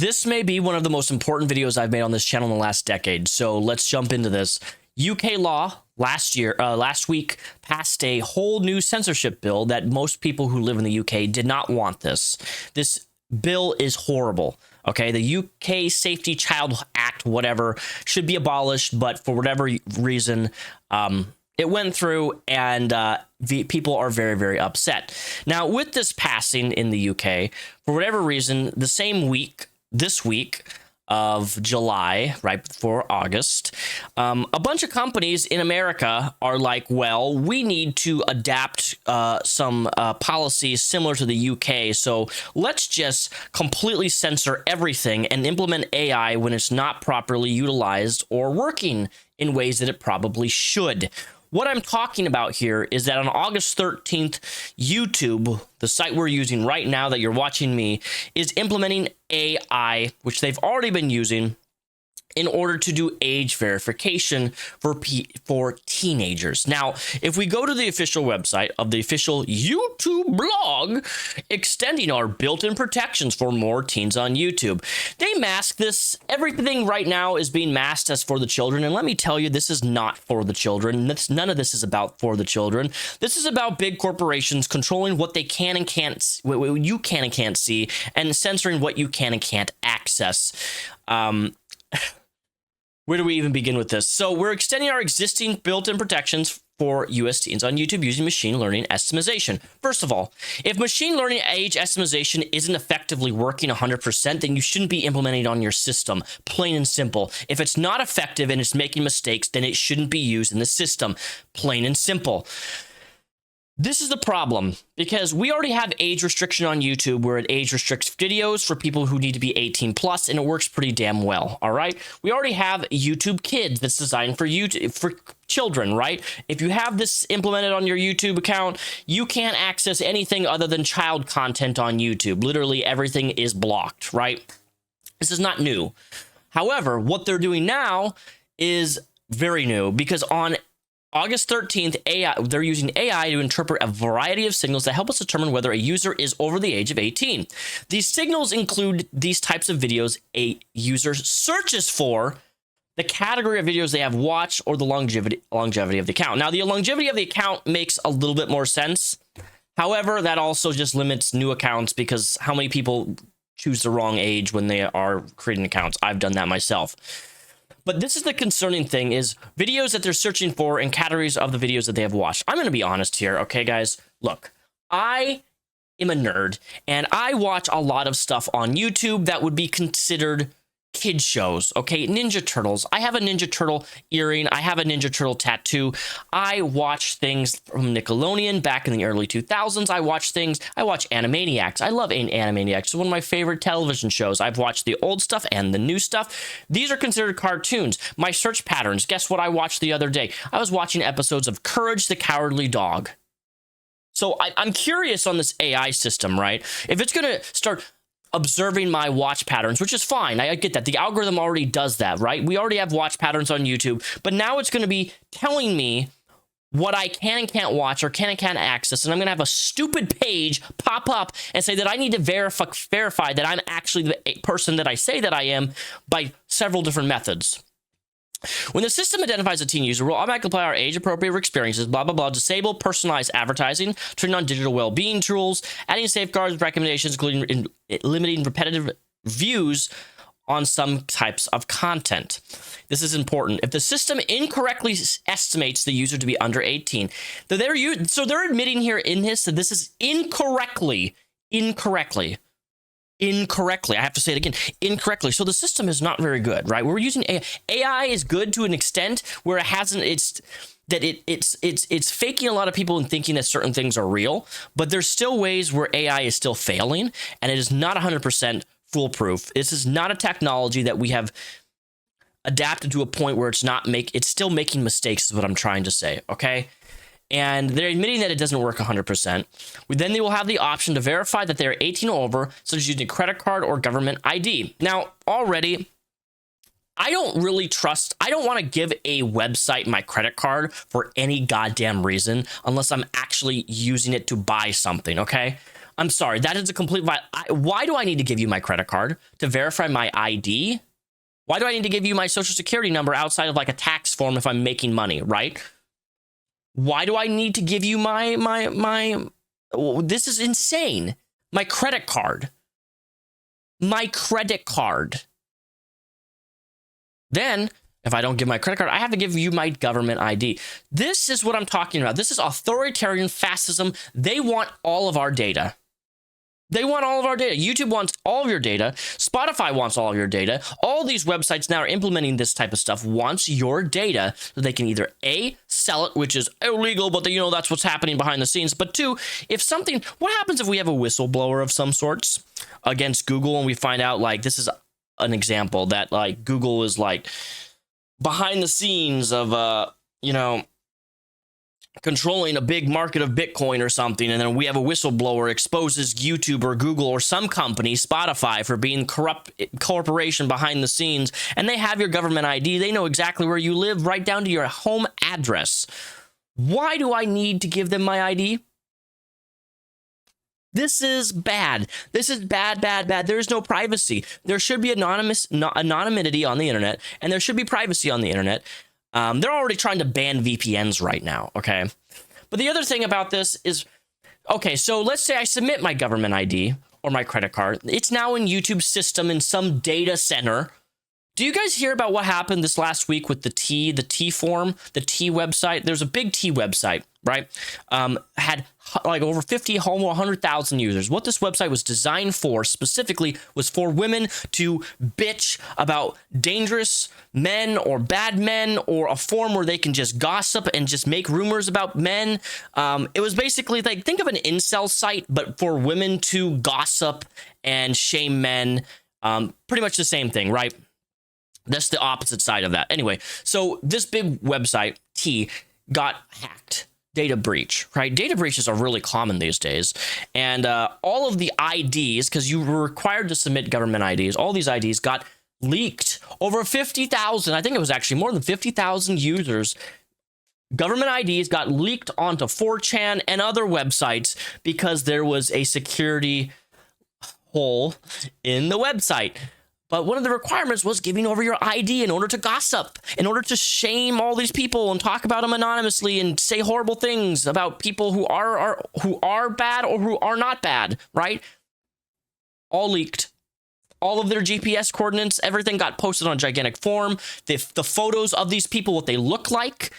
This may be one of the most important videos I've made on this channel in the last decade, so let's jump into this. UK law last week passed a whole new censorship bill that most people who live in the UK did not want this. This bill is horrible. Okay, the UK Safety Child Act, whatever, should be abolished, but for whatever reason, it went through, and people are very, very upset. Now, with this passing in the UK, for whatever reason, the same week, this week of July, right before August, a bunch of companies in America are like, well, we need to adapt some policies similar to the UK, so let's just completely censor everything and implement AI when it's not properly utilized or working in ways that it probably should. What I'm talking about here is that on August 13th, YouTube, the site we're using right now that you're watching me, is implementing AI, which they've already been using, in order to do age verification for teenagers. Now, if we go to the official website of the official YouTube blog, extending our built-in protections for more teens on YouTube, they mask this. Everything right now is being masked as for the children, and let me tell you, this is not for the children. None of this is about for the children. This is about big corporations controlling what they can and can't, what you can and can't see, and censoring what you can and can't access. Where do we even begin with this? So we're extending our existing built-in protections for US teens on YouTube using machine learning estimation. First of all, if machine learning age estimation isn't effectively working 100%, then you shouldn't be implementing it on your system, plain and simple. If it's not effective and it's making mistakes, then it shouldn't be used in the system, plain and simple. This is the problem, because we already have age restriction on YouTube where it age restricts videos for people who need to be 18 plus, and it works pretty damn well. All right. We already have YouTube Kids that's designed for YouTube, for children, right? If you have this implemented on your YouTube account, you can't access anything other than child content on YouTube. Literally everything is blocked, right? This is not new. However, what they're doing now is very new, because on August 13th, they're using AI to interpret a variety of signals that help us determine whether a user is over the age of 18. These signals include these types of videos a user searches for, the category of videos they have watched, or the longevity of the account. Now, the longevity of the account makes a little bit more sense. However, that also just limits new accounts, because how many people choose the wrong age when they are creating accounts? I've done that myself. But this is the concerning thing, is videos that they're searching for and categories of the videos that they have watched. I'm going to be honest here, okay, guys? Look, I am a nerd, and I watch a lot of stuff on YouTube that would be considered kid shows, okay? Ninja Turtles. I have a Ninja Turtle earring. I have a Ninja Turtle tattoo. I watch things from Nickelodeon back in the early 2000s. I watch Animaniacs. I love Animaniacs. It's one of my favorite television shows. I've watched the old stuff and the new stuff. These are considered cartoons. My search patterns. Guess what I watched the other day? I was watching episodes of Courage the Cowardly Dog. So I'm curious on this AI system, right? If it's going to start observing my watch patterns, which is fine. I get that. The algorithm already does that, right? We already have watch patterns on YouTube, but now it's going to be telling me what I can and can't watch or can and can't access, and I'm going to have a stupid page pop up and say that I need to verify that I'm actually the person that I say that I am by several different methods. When the system identifies a teen user, we'll automatically apply our age-appropriate experiences, blah, blah, blah, disable personalized advertising, turn on digital well-being tools, adding safeguards, recommendations, including limiting repetitive views on some types of content. This is important. If the system incorrectly estimates the user to be under 18, so they're admitting here in this that this is incorrectly. I have to say it again, incorrectly. So the system is not very good, right? We're using AI. AI is good to an extent where it hasn't, it's faking a lot of people and thinking that certain things are real, but there's still ways where AI is still failing, and it is not 100% foolproof. This is not a technology that we have adapted to a point where it's still making mistakes, is what I'm trying to say, okay? And they're admitting that it doesn't work 100%. Then they will have the option to verify that they're 18 or over, such as using a credit card or government ID. Now, already, I don't want to give a website my credit card for any goddamn reason, unless I'm actually using it to buy something, okay? I'm sorry, that is a complete why do I need to give you my credit card to verify my ID? Why do I need to give you my social security number outside of like a tax form if I'm making money, right? Why do I need to give you my this is insane. My credit card. My credit card. Then, if I don't give my credit card, I have to give you my government ID. This is what I'm talking about. This is authoritarian fascism. They want all of our data. They want all of our data. YouTube wants all of your data. Spotify wants all of your data. All these websites now are implementing this type of stuff, wants your data so they can either A, sell it, which is illegal, but you know, that's what's happening behind the scenes. But two, if something, what happens if we have a whistleblower of some sorts against Google and we find out like, this is an example that like Google is like behind the scenes of, you know, controlling a big market of Bitcoin or something, and then we have a whistleblower exposes YouTube or Google or some company, Spotify, for being corrupt corporation behind the scenes, and they have your government ID. They know exactly where you live, right down to your home address. Why do I need to give them my ID? This is bad. This is bad, bad, bad. There is no privacy. There should be anonymity on the internet, and there should be privacy on the internet. They're already trying to ban VPNs right now, okay? But the other thing about this is, okay, so let's say I submit my government ID or my credit card. It's now in YouTube's system in some data center. Do you guys hear about what happened this last week with the T form, the T website? There's a big T website, right? Had like over 50, almost 100,000 users. What this website was designed for specifically was for women to bitch about dangerous men or bad men, or a forum where they can just gossip and just make rumors about men. It was basically like, think of an incel site, but for women to gossip and shame men. Pretty much the same thing, right? That's the opposite side of that. Anyway, so this big website, T, got hacked. Data breach, right? Data breaches are really common these days. And all of the IDs, because you were required to submit government IDs, all these IDs got leaked. Over 50,000, I think it was actually more than 50,000 users. Government IDs got leaked onto 4chan and other websites because there was a security hole in the website. But one of the requirements was giving over your ID in order to gossip, in order to shame all these people and talk about them anonymously and say horrible things about people who are bad or who are not bad, right? All leaked. All of their GPS coordinates, everything got posted on a gigantic forum. The photos of these people, what they look like,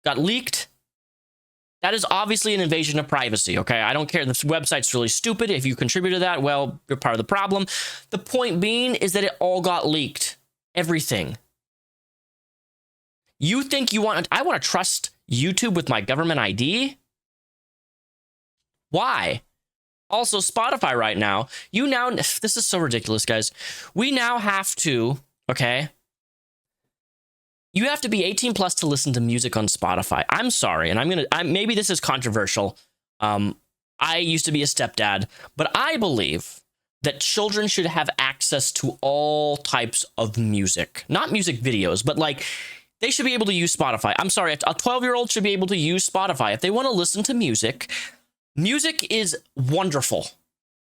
got leaked. That is obviously an invasion of privacy, okay? I don't care. This website's really stupid. If you contribute to that, well, you're part of the problem. The point being is that it all got leaked. Everything. You think I want to trust YouTube with my government ID? Why? Also, Spotify right now, this is so ridiculous, guys. We now have to, okay? You have to be 18 plus to listen to music on Spotify. I'm sorry, and maybe this is controversial. I used to be a stepdad, but I believe that children should have access to all types of music. Not music videos, but like, they should be able to use Spotify. I'm sorry, a 12-year-old should be able to use Spotify. If they want to listen to music, music is wonderful.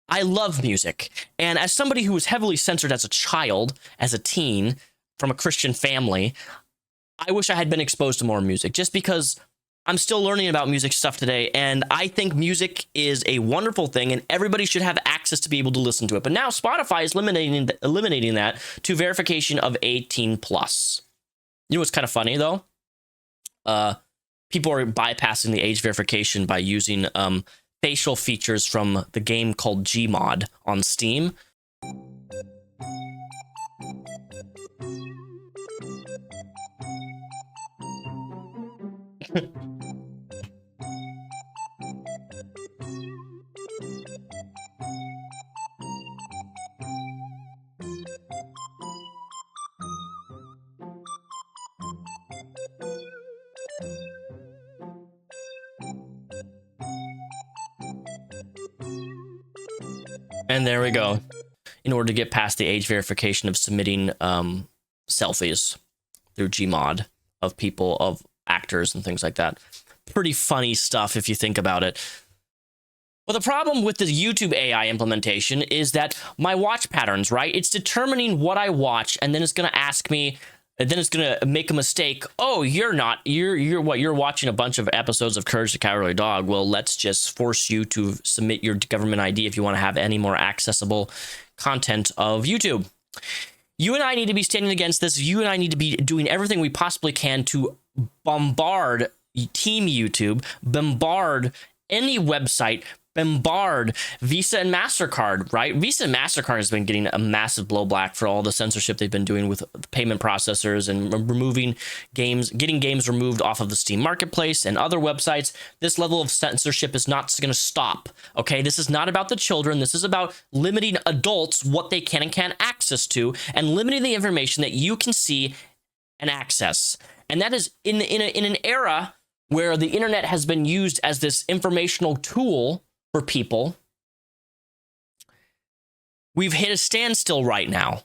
I love music. And as somebody who was heavily censored as a child, as a teen, from a Christian family, I wish I had been exposed to more music, just because I'm still learning about music stuff today, and I think music is a wonderful thing, and everybody should have access to be able to listen to it. But now Spotify is eliminating that to verification of 18 plus. You know what's kind of funny though? People are bypassing the age verification by using facial features from the game called Gmod on Steam. And there we go. In order to get past the age verification of submitting selfies through Gmod of people, of actors and things like that. Pretty funny stuff if you think about it. But the problem with the YouTube AI implementation is that my watch patterns, right? It's determining what I watch, and then it's going to ask me, and then it's going to make a mistake. Oh, you're watching a bunch of episodes of Courage the Cowardly Dog. Well, let's just force you to submit your government ID if you want to have any more accessible content of YouTube. You and I need to be standing against this. You and I need to be doing everything we possibly can to bombard Team YouTube, bombard any website, bombard Visa and MasterCard, right? Visa and MasterCard has been getting a massive blowback for all the censorship they've been doing with payment processors and removing games, getting games removed off of the Steam Marketplace and other websites. This level of censorship is not going to stop, okay? This is not about the children. This is about limiting adults what they can and can't access to, and limiting the information that you can see and access. And that is in an era where the internet has been used as this informational tool for people. We've hit a standstill right now.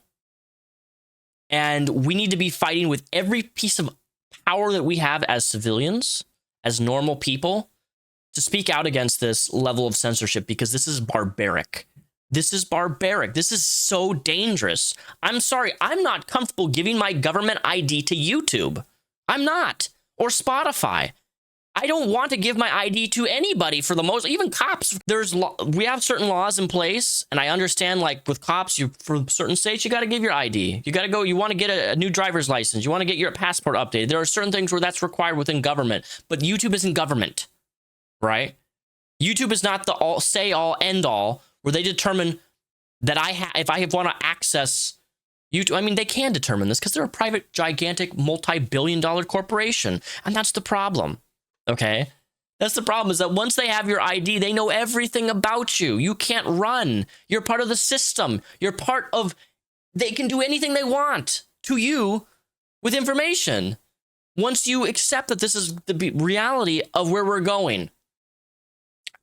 And we need to be fighting with every piece of power that we have as civilians, as normal people, to speak out against this level of censorship, because this is barbaric. This is barbaric. This is so dangerous. I'm sorry, I'm not comfortable giving my government ID to YouTube. I'm not. Or Spotify. I don't want to give my ID to anybody, for the most, even cops. We have certain laws in place, and I understand, like with cops, for certain states, you got to give your ID. You got to go, you want to get a new driver's license. You want to get your passport updated. There are certain things where that's required within government, but YouTube isn't government, right? YouTube is not the all say all end all where they determine that if I want to access YouTube. I mean, they can determine this because they're a private, gigantic, multi-billion-dollar corporation, and that's the problem. Okay, that's the problem, is that once they have your ID, they know everything about you. You can't run. You're part of the system. You're part of, they can do anything they want to you with information. Once you accept that this is the reality of where we're going.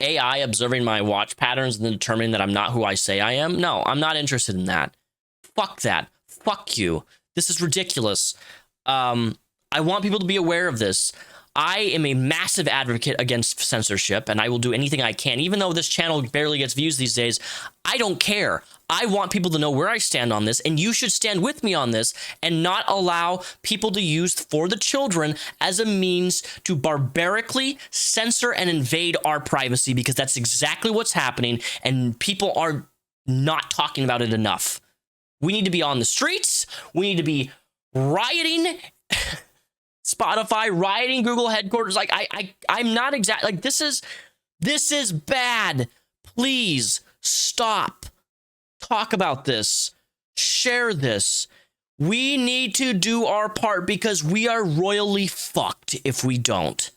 AI observing my watch patterns and then determining that I'm not who I say I am. No, I'm not interested in that. Fuck that. Fuck you. This is ridiculous. I want people to be aware of this. I am a massive advocate against censorship, and I will do anything I can. Even though this channel barely gets views these days, I don't care. I want people to know where I stand on this, and you should stand with me on this and not allow people to use For the Children as a means to barbarically censor and invade our privacy, because that's exactly what's happening, and people are not talking about it enough. We need to be on the streets. We need to be rioting. Spotify, rioting Google headquarters. Like, I'm not exactly, like, this is bad. Please stop. Talk about this. Share this. We need to do our part, because we are royally fucked if we don't.